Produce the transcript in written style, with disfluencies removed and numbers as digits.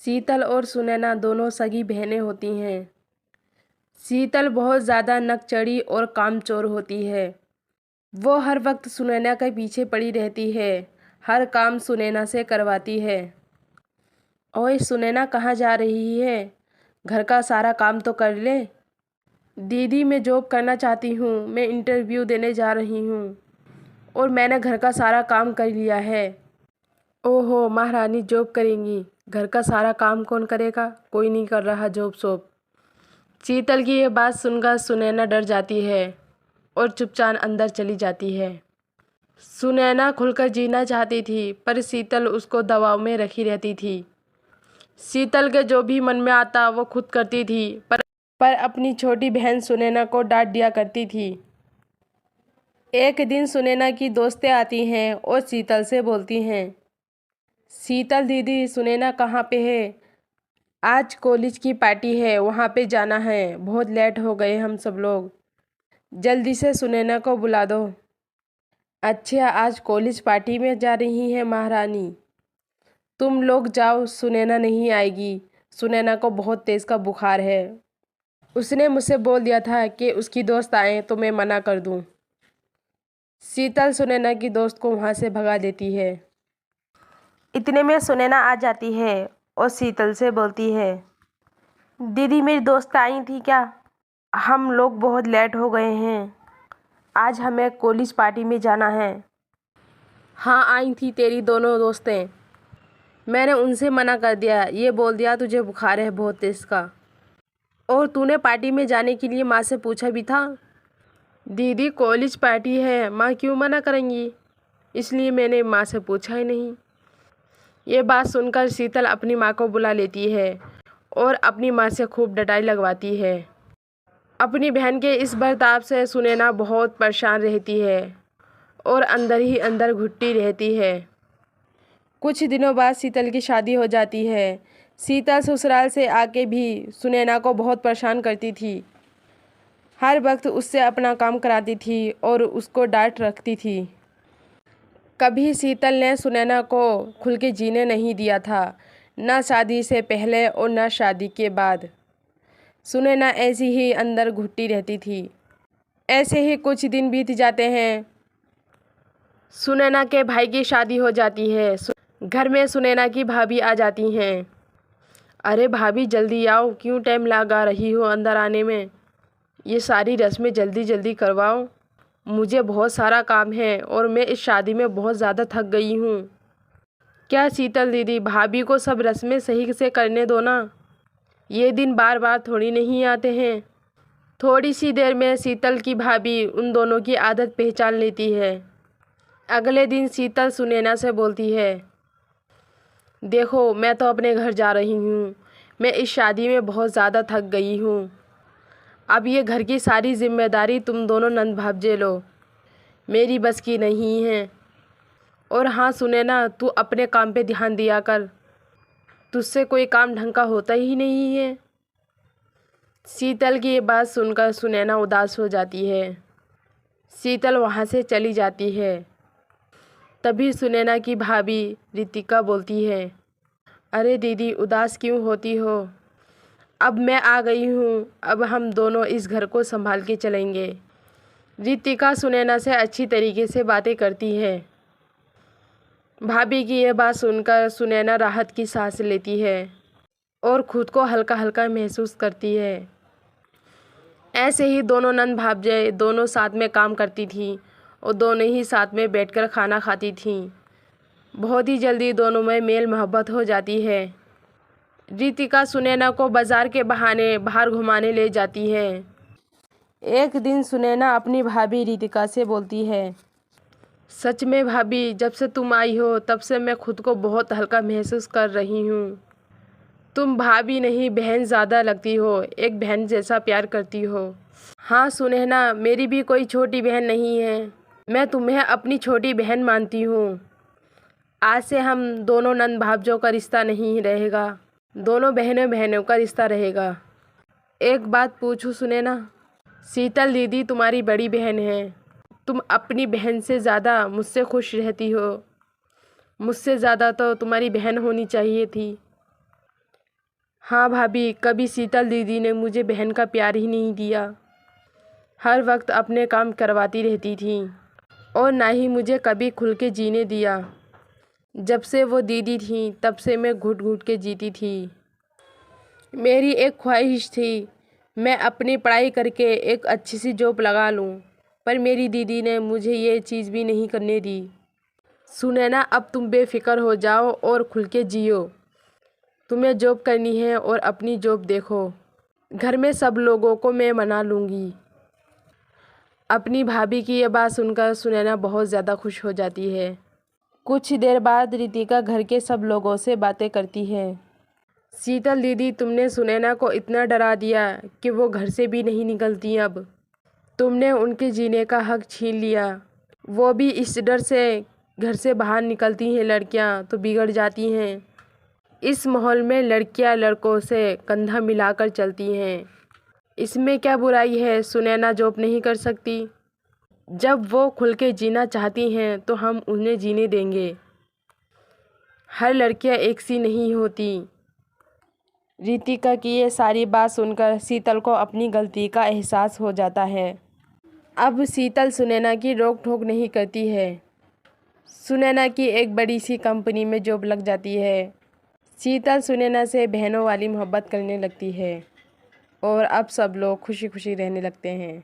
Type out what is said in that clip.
शीतल और सुनैना दोनों सगी बहनें होती हैं। शीतल बहुत ज़्यादा नकचढ़ी और कामचोर होती है। वो हर वक्त सुनैना के पीछे पड़ी रहती है, हर काम सुनैना से करवाती है। ओए सुनैना, कहाँ जा रही है? घर का सारा काम तो कर ले। दीदी, मैं जॉब करना चाहती हूँ, मैं इंटरव्यू देने जा रही हूँ और मैंने घर का सारा काम कर लिया है। ओहो, महारानी जॉब करेंगी? घर का सारा काम कौन करेगा? कोई नहीं कर रहा जॉब शॉप। शीतल की ये बात सुनकर सुनैना डर जाती है और चुपचाप अंदर चली जाती है। सुनैना खुलकर जीना चाहती थी, पर शीतल उसको दबाव में रखी रहती थी। शीतल के जो भी मन में आता वो खुद करती थी, पर अपनी छोटी बहन सुनैना को डांट दिया करती थी। एक दिन सुनैना की दोस्तें आती हैं और शीतल से बोलती हैं, शीतल दीदी, सुनैना कहाँ पे है? आज कॉलेज की पार्टी है, वहाँ पे जाना है। बहुत लेट हो गए हम सब लोग, जल्दी से सुनैना को बुला दो। अच्छा, आज कॉलेज पार्टी में जा रही है महारानी? तुम लोग जाओ, सुनैना नहीं आएगी। सुनैना को बहुत तेज़ का बुखार है। उसने मुझसे बोल दिया था कि उसकी दोस्त आए तो मैं मना कर दूं। शीतल सुनैना की दोस्त को वहाँ से भगा देती है। इतने में सुनैना आ जाती है और शीतल से बोलती है, दीदी, मेरी दोस्त आई थी क्या? हम लोग बहुत लेट हो गए हैं, आज हमें कॉलेज पार्टी में जाना है। हाँ, आई थी तेरी दोनों दोस्तें। मैंने उनसे मना कर दिया, ये बोल दिया तुझे बुखार है बहुत तेज़ का। और तूने पार्टी में जाने के लिए माँ से पूछा भी था? दीदी, कॉलेज पार्टी है, माँ क्यों मना करेंगी? इसलिए मैंने माँ से पूछा ही नहीं। ये बात सुनकर शीतल अपनी माँ को बुला लेती है और अपनी माँ से खूब डटाई लगवाती है। अपनी बहन के इस बर्ताव से सुनैना बहुत परेशान रहती है और अंदर ही अंदर घुटती रहती है। कुछ दिनों बाद शीतल की शादी हो जाती है। शीतल ससुराल से आके भी सुनैना को बहुत परेशान करती थी। हर वक्त उससे अपना काम कराती थी और उसको डांट रखती थी। कभी शीतल ने सुनैना को खुल के जीने नहीं दिया था, न शादी से पहले और न शादी के बाद। सुनैना ऐसी ही अंदर घुटती रहती थी। ऐसे ही कुछ दिन बीत जाते हैं। सुनैना के भाई की शादी हो जाती है। घर में सुनैना की भाभी आ जाती हैं। अरे भाभी, जल्दी आओ, क्यों टाइम लगा रही हो अंदर आने में? ये सारी रस्में जल्दी जल्दी करवाओ, मुझे बहुत सारा काम है और मैं इस शादी में बहुत ज़्यादा थक गई हूँ। क्या शीतल दीदी, भाभी को सब रस्में सही से करने दो ना, ये दिन बार बार थोड़ी नहीं आते हैं। थोड़ी सी देर में शीतल की भाभी उन दोनों की आदत पहचान लेती है। अगले दिन शीतल सुनैना से बोलती है, देखो, मैं तो अपने घर जा रही हूँ, मैं इस शादी में बहुत ज़्यादा थक गई हूँ। अब ये घर की सारी जिम्मेदारी तुम दोनों नंद भांजे लो, मेरी बस की नहीं है। और हाँ सुनैना, तू अपने काम पे ध्यान दिया कर, तुझसे कोई काम ढंग का होता ही नहीं है। शीतल की ये बात सुनकर सुनैना उदास हो जाती है। शीतल वहाँ से चली जाती है। तभी सुनैना की भाभी रितिका बोलती है, अरे दीदी, उदास क्यों होती हो? अब मैं आ गई हूँ, अब हम दोनों इस घर को संभाल के चलेंगे। रितिका सुनैना से अच्छी तरीके से बातें करती है। भाभी की यह बात सुनकर सुनैना राहत की सांस लेती है और खुद को हल्का हल्का महसूस करती है। ऐसे ही दोनों नंद भांजे दोनों साथ में काम करती थीं और दोनों ही साथ में बैठकर खाना खाती थीं। बहुत ही जल्दी दोनों में मेल मोहब्बत हो जाती है। रितिका सुनैना को बाजार के बहाने बाहर घुमाने ले जाती है। एक दिन सुनैना अपनी भाभी रितिका से बोलती है, सच में भाभी, जब से तुम आई हो तब से मैं खुद को बहुत हल्का महसूस कर रही हूँ। तुम भाभी नहीं, बहन ज़्यादा लगती हो, एक बहन जैसा प्यार करती हो। हाँ सुनैना, मेरी भी कोई छोटी बहन नहीं है, मैं तुम्हें अपनी छोटी बहन मानती हूँ। आज से हम दोनों नंद भांजों का रिश्ता नहीं रहेगा, दोनों बहनों बहनों का रिश्ता रहेगा। एक बात पूछूं सुनैना? शीतल दीदी तुम्हारी बड़ी बहन है, तुम अपनी बहन से ज़्यादा मुझसे खुश रहती हो, मुझसे ज़्यादा तो तुम्हारी बहन होनी चाहिए थी। हाँ भाभी, कभी शीतल दीदी ने मुझे बहन का प्यार ही नहीं दिया। हर वक्त अपने काम करवाती रहती थी और ना ही मुझे कभी खुल के जीने दिया। जब से वो दीदी थी तब से मैं घुट घुट के जीती थी। मेरी एक ख्वाहिश थी मैं अपनी पढ़ाई करके एक अच्छी सी जॉब लगा लूं, पर मेरी दीदी ने मुझे ये चीज़ भी नहीं करने दी। सुनैना, अब तुम बेफिक्र हो जाओ और खुल के जियो। तुम्हें जॉब करनी है और अपनी जॉब देखो। घर में सब लोगों को मैं मना लूँगी। अपनी भाभी की ये बात सुनकर सुनैना बहुत ज़्यादा खुश हो जाती है। कुछ देर बाद रितिका घर के सब लोगों से बातें करती है। शीतल दीदी, तुमने सुनैना को इतना डरा दिया कि वो घर से भी नहीं निकलती। अब तुमने उनके जीने का हक छीन लिया। वो भी इस डर से घर से बाहर निकलती हैं लड़कियां तो बिगड़ जाती हैं। इस माहौल में लड़कियां लड़कों से कंधा मिलाकर चलती हैं। इसमें क्या बुराई है? सुनैना जॉब नहीं कर सकती। जब वो खुल के जीना चाहती हैं तो हम उन्हें जीने देंगे। हर लड़कियां एक सी नहीं होती। रितिका की ये सारी बात सुनकर शीतल को अपनी गलती का एहसास हो जाता है। अब शीतल सुनैना की रोक टोक नहीं करती है। सुनैना की एक बड़ी सी कंपनी में जॉब लग जाती है। शीतल सुनैना से बहनों वाली मोहब्बत करने लगती है और अब सब लोग खुशी खुशी रहने लगते हैं।